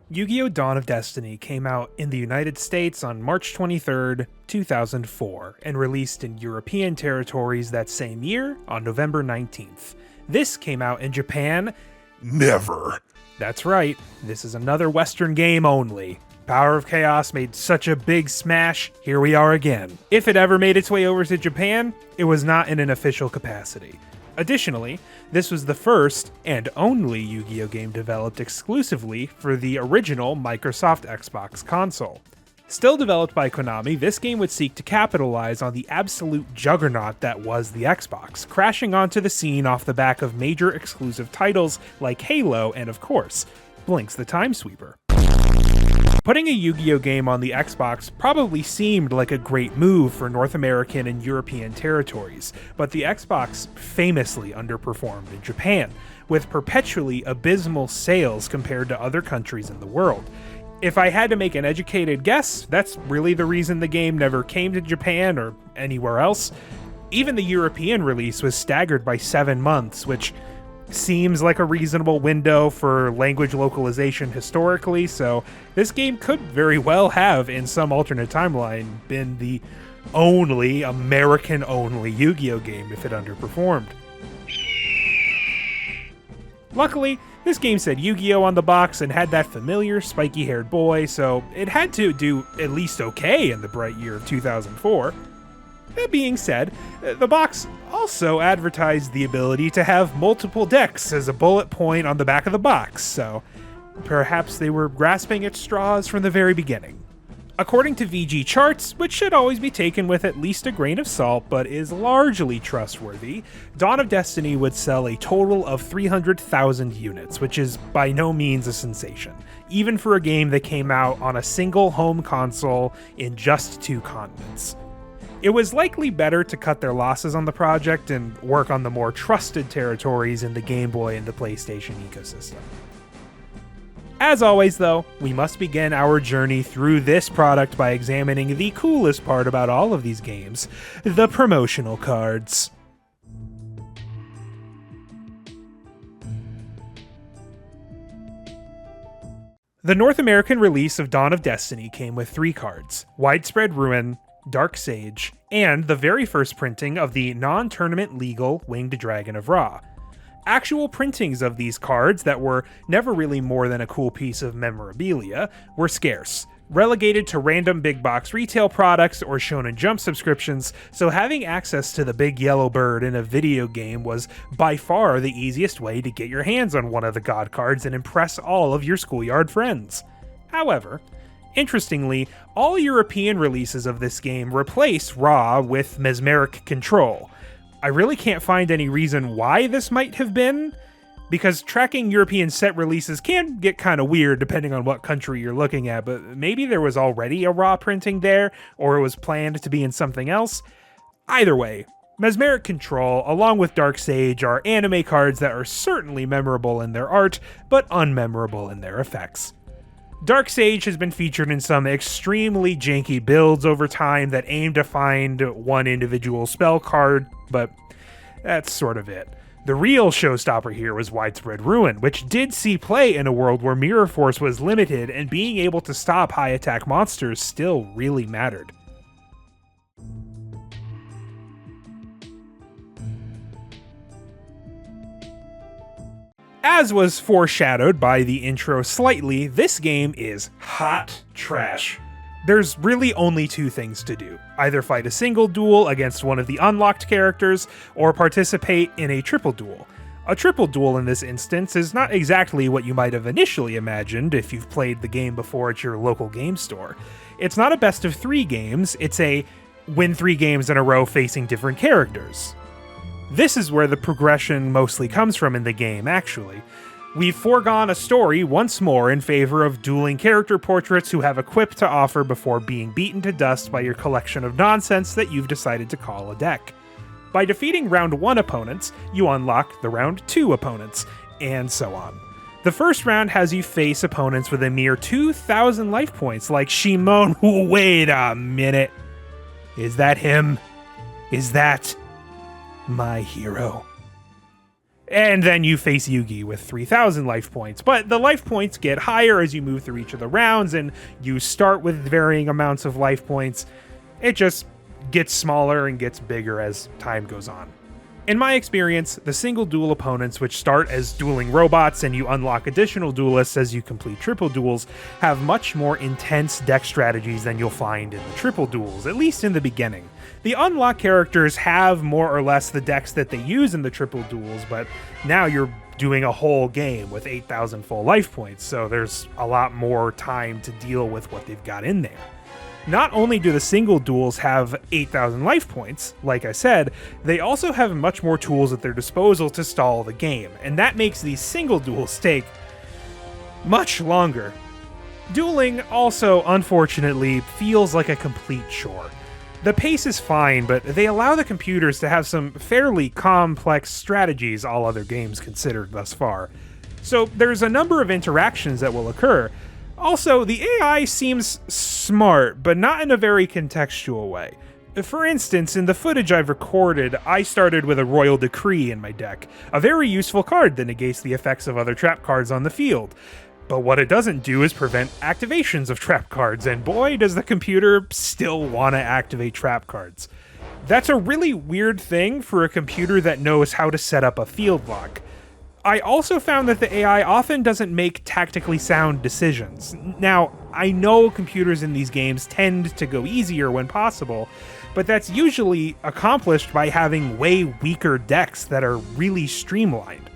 Yu-Gi-Oh! Dawn of Destiny came out in the United States on March 23rd, 2004, and released in European territories that same year on November 19th. This came out in Japan. Never. That's right, this is another Western game only. Power of Chaos made such a big smash, here we are again. If it ever made its way over to Japan, it was not in an official capacity. Additionally, this was the first and only Yu-Gi-Oh! Game developed exclusively for the original Microsoft Xbox console. Still developed by Konami, this game would seek to capitalize on the absolute juggernaut that was the Xbox, crashing onto the scene off the back of major exclusive titles like Halo and, of course, Blinx the Time Sweeper. Putting a Yu-Gi-Oh! Game on the Xbox probably seemed like a great move for North American and European territories, but the Xbox famously underperformed in Japan, with perpetually abysmal sales compared to other countries in the world. If I had to make an educated guess, that's really the reason the game never came to Japan or anywhere else. Even the European release was staggered by 7 months, which seems like a reasonable window for language localization historically, so this game could very well have, in some alternate timeline, been the only American-only Yu-Gi-Oh! Game if it underperformed. Luckily, this game said Yu-Gi-Oh! On the box and had that familiar spiky-haired boy, so it had to do at least okay in the bright year of 2004. That being said, the box also advertised the ability to have multiple decks as a bullet point on the back of the box, so perhaps they were grasping at straws from the very beginning. According to VG charts, which should always be taken with at least a grain of salt but is largely trustworthy, Dawn of Destiny would sell a total of 300,000 units, which is by no means a sensation, even for a game that came out on a single home console in just 2 continents. It was likely better to cut their losses on the project and work on the more trusted territories in the Game Boy and the PlayStation ecosystem. As always, though, we must begin our journey through this product by examining the coolest part about all of these games, the promotional cards. The North American release of Dawn of Destiny came with 3 cards: Widespread Ruin, Dark Sage, and the very first printing of the non-tournament legal Winged Dragon of Ra. Actual printings of these cards that were never really more than a cool piece of memorabilia were scarce, relegated to random big box retail products or Shonen Jump subscriptions, so having access to the big yellow bird in a video game was by far the easiest way to get your hands on one of the god cards and impress all of your schoolyard friends. However, interestingly, all European releases of this game replace Ra with Mesmeric Control. I really can't find any reason why this might have been, because tracking European set releases can get kind of weird depending on what country you're looking at, but maybe there was already a Ra printing there, or it was planned to be in something else. Either way, Mesmeric Control, along with Dark Sage, are anime cards that are certainly memorable in their art, but unmemorable in their effects. Dark Sage has been featured in some extremely janky builds over time that aim to find one individual spell card, but that's sort of it. The real showstopper here was Widespread Ruin, which did see play in a world where Mirror Force was limited and being able to stop high attack monsters still really mattered. As was foreshadowed by the intro slightly, this game is hot trash. There's really only 2 things to do: either fight a single duel against one of the unlocked characters, or participate in a triple duel. A triple duel in this instance is not exactly what you might have initially imagined if you've played the game before at your local game store. It's not a best of 3 games, it's a win 3 games in a row facing different characters. This is where the progression mostly comes from in the game, actually. We've foregone a story once more in favor of dueling character portraits who have a quip to offer before being beaten to dust by your collection of nonsense that you've decided to call a deck. By defeating round 1 opponents, you unlock the round 2 opponents, and so on. The first round has you face opponents with a mere 2,000 life points, like Shimon. Wait a minute. Is that him? Is that my hero? And then you face Yugi with 3,000 life points. But the life points get higher as you move through each of the rounds, and you start with varying amounts of life points. It just gets smaller and gets bigger as time goes on. In my experience, the single duel opponents, which start as dueling robots and you unlock additional duelists as you complete triple duels, have much more intense deck strategies than you'll find in the triple duels, at least in the beginning. The unlocked characters have more or less the decks that they use in the triple duels, but now you're doing a whole game with 8,000 full life points, so there's a lot more time to deal with what they've got in there. Not only do the single duels have 8,000 life points, like I said, they also have much more tools at their disposal to stall the game, and that makes these single duels take much longer. Dueling also, unfortunately, feels like a complete chore. The pace is fine, but they allow the computers to have some fairly complex strategies, all other games considered thus far. So there's a number of interactions that will occur. Also, the AI seems smart, but not in a very contextual way. For instance, in the footage I've recorded, I started with a Royal Decree in my deck, a very useful card that negates the effects of other trap cards on the field. But what it doesn't do is prevent activations of trap cards, and boy does the computer still want to activate trap cards. That's a really weird thing for a computer that knows how to set up a field lock. I also found that the AI often doesn't make tactically sound decisions. Now, I know computers in these games tend to go easier when possible, but that's usually accomplished by having way weaker decks that are really streamlined.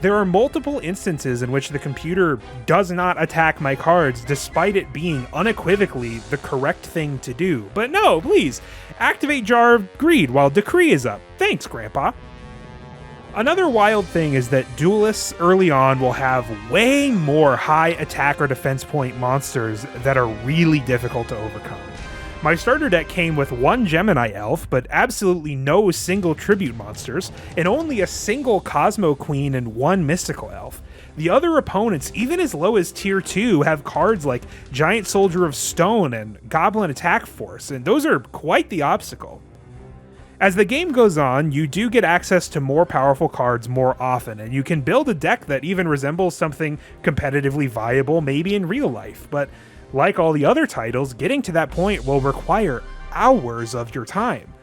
There are multiple instances in which the computer does not attack my cards despite it being unequivocally the correct thing to do. But no, please, activate Jar of Greed while Decree is up. Thanks, Grandpa. Another wild thing is that duelists early on will have way more high attack or defense point monsters that are really difficult to overcome. My starter deck came with one Gemini elf, but absolutely no single tribute monsters, and only a single Cosmo Queen and one mystical elf. The other opponents, even as low as tier 2, have cards like Giant Soldier of Stone and Goblin Attack Force, and those are quite the obstacle. As the game goes on, you do get access to more powerful cards more often, and you can build a deck that even resembles something competitively viable maybe in real life, but like all the other titles, getting to that point will require hours of your time.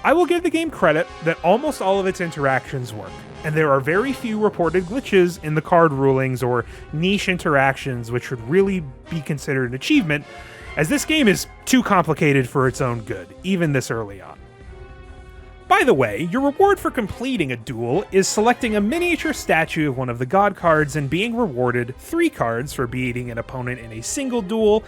I will give the game credit that almost all of its interactions work, and there are very few reported glitches in the card rulings or niche interactions which would really be considered an achievement, as this game is too complicated for its own good, even this early on. By the way, your reward for completing a duel is selecting a miniature statue of one of the god cards and being rewarded 3 cards for beating an opponent in a single duel,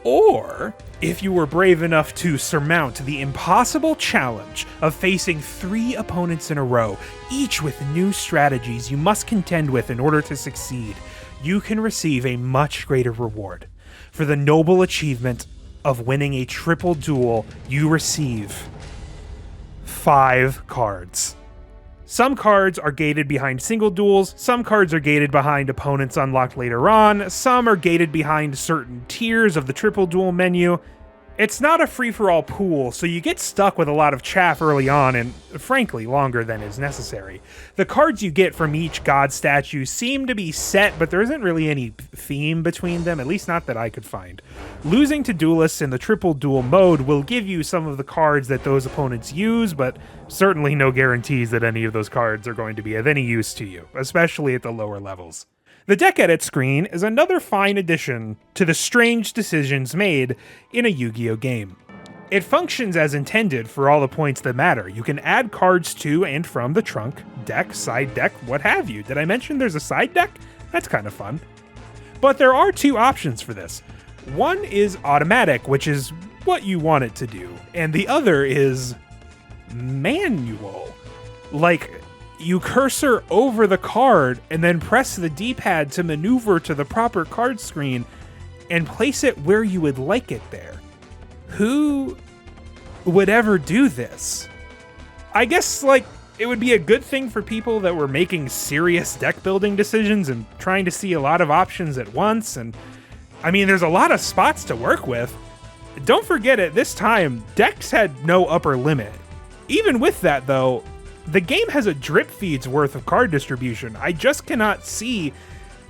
or if you were brave enough to surmount the impossible challenge of facing 3 opponents in a row, each with new strategies you must contend with in order to succeed, you can receive a much greater reward. For the noble achievement of winning a triple duel, you receive 5 cards. Some cards are gated behind single duels, some cards are gated behind opponents unlocked later on, some are gated behind certain tiers of the triple duel menu. It's not a free-for-all pool, so you get stuck with a lot of chaff early on and, frankly, longer than is necessary. The cards you get from each god statue seem to be set, but there isn't really any theme between them, at least not that I could find. Losing to duelists in the triple duel mode will give you some of the cards that those opponents use, but certainly no guarantees that any of those cards are going to be of any use to you, especially at the lower levels. The deck edit screen is another fine addition to the strange decisions made in a Yu-Gi-Oh game. It functions as intended for all the points that matter. You can add cards to and from the trunk, deck, side deck, what have you. Did I mention there's a side deck? That's kind of fun. But there are 2 options for this. One is automatic, which is what you want it to do, and the other is manual. Like, you cursor over the card and then press the D-pad to maneuver to the proper card screen and place it where you would like it there. Who would ever do this? I guess, it would be a good thing for people that were making serious deck building decisions and trying to see a lot of options at once, and there's a lot of spots to work with. Don't forget, at this time, decks had no upper limit. Even with that, though, The game has a drip feed's worth of card distribution. I just cannot see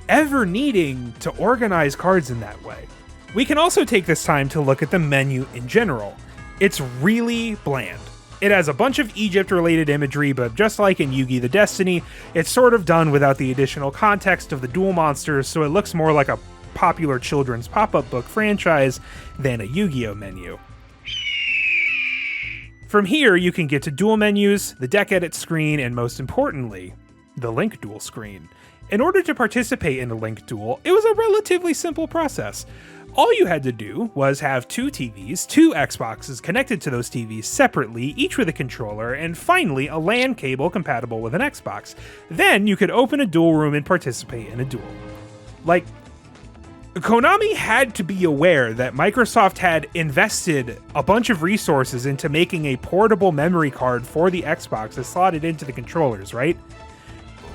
ever needing to organize cards in that way. We can also take this time to look at the menu in general. It's really bland. It has a bunch of Egypt-related imagery, but just like in Yu-Gi the Destiny, it's sort of done without the additional context of the duel monsters, so it looks more like a popular children's pop-up book franchise than a Yu-Gi-Oh menu. From here, you can get to duel menus, the deck edit screen, and most importantly, the Link Duel screen. In order to participate in a Link Duel, it was a relatively simple process. All you had to do was have two TVs, two Xboxes connected to those TVs separately, each with a controller, and finally a LAN cable compatible with an Xbox. Then you could open a duel room and participate in a duel. Like, Konami had to be aware that Microsoft had invested a bunch of resources into making a portable memory card for the Xbox that slotted into the controllers, right?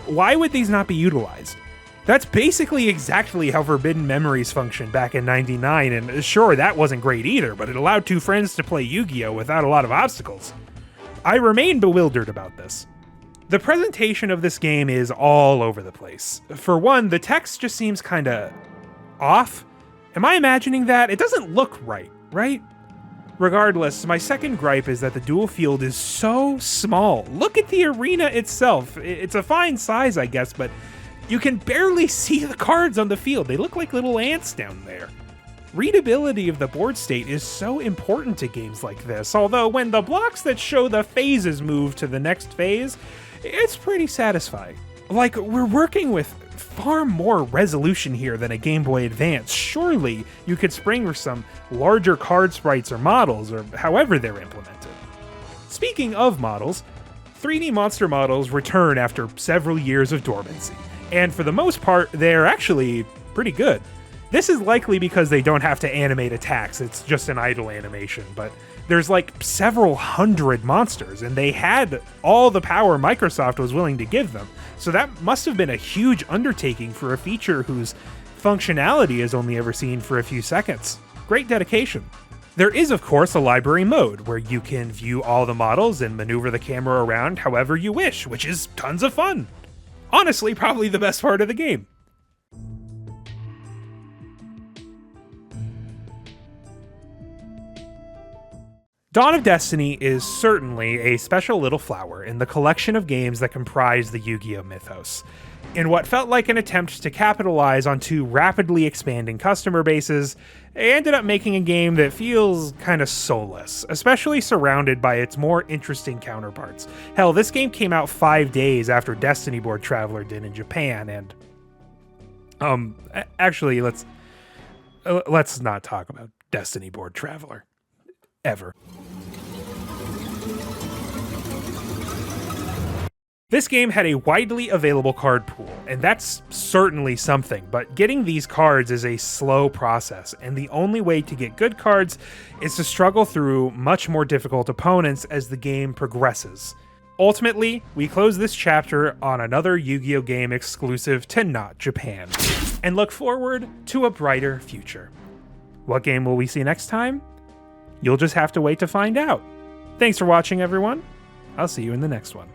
Why would these not be utilized? That's basically exactly how Forbidden Memories functioned back in '99, and sure, that wasn't great either, but it allowed two friends to play Yu-Gi-Oh! Without a lot of obstacles. I remain bewildered about this. The presentation of this game is all over the place. For one, the text just seems kinda off. Am I imagining that? It doesn't look right? Regardless, my second gripe is that the duel field is so small. Look at the arena itself. It's a fine size, I guess, but you can barely see the cards on the field. They look like little ants down there. Readability of the board state is so important to games like this, although when the blocks that show the phases move to the next phase, it's pretty satisfying. Like, we're working with far more resolution here than a Game Boy Advance. Surely you could spring for some larger card sprites or models, or however they're implemented. Speaking of models, 3D monster models return after several years of dormancy, and for the most part, they're actually pretty good. This is likely because they don't have to animate attacks, it's just an idle animation, but there's like several hundred monsters, and they had all the power Microsoft was willing to give them, so that must have been a huge undertaking for a feature whose functionality is only ever seen for a few seconds. Great dedication. There is, of course, a library mode, where you can view all the models and maneuver the camera around however you wish, which is tons of fun. Honestly, probably the best part of the game. Dawn of Destiny is certainly a special little flower in the collection of games that comprise the Yu-Gi-Oh! Mythos. In what felt like an attempt to capitalize on two rapidly expanding customer bases, they ended up making a game that feels kinda soulless, especially surrounded by its more interesting counterparts. Hell, this game came out 5 days after Destiny Board Traveler did in Japan, and actually, let's not talk about Destiny Board Traveler. Ever. This game had a widely available card pool, and that's certainly something, but getting these cards is a slow process, and the only way to get good cards is to struggle through much more difficult opponents as the game progresses. Ultimately, we close this chapter on another Yu-Gi-Oh! Game exclusive to not Japan, and look forward to a brighter future. What game will we see next time? You'll just have to wait to find out. Thanks for watching, everyone. I'll see you in the next one.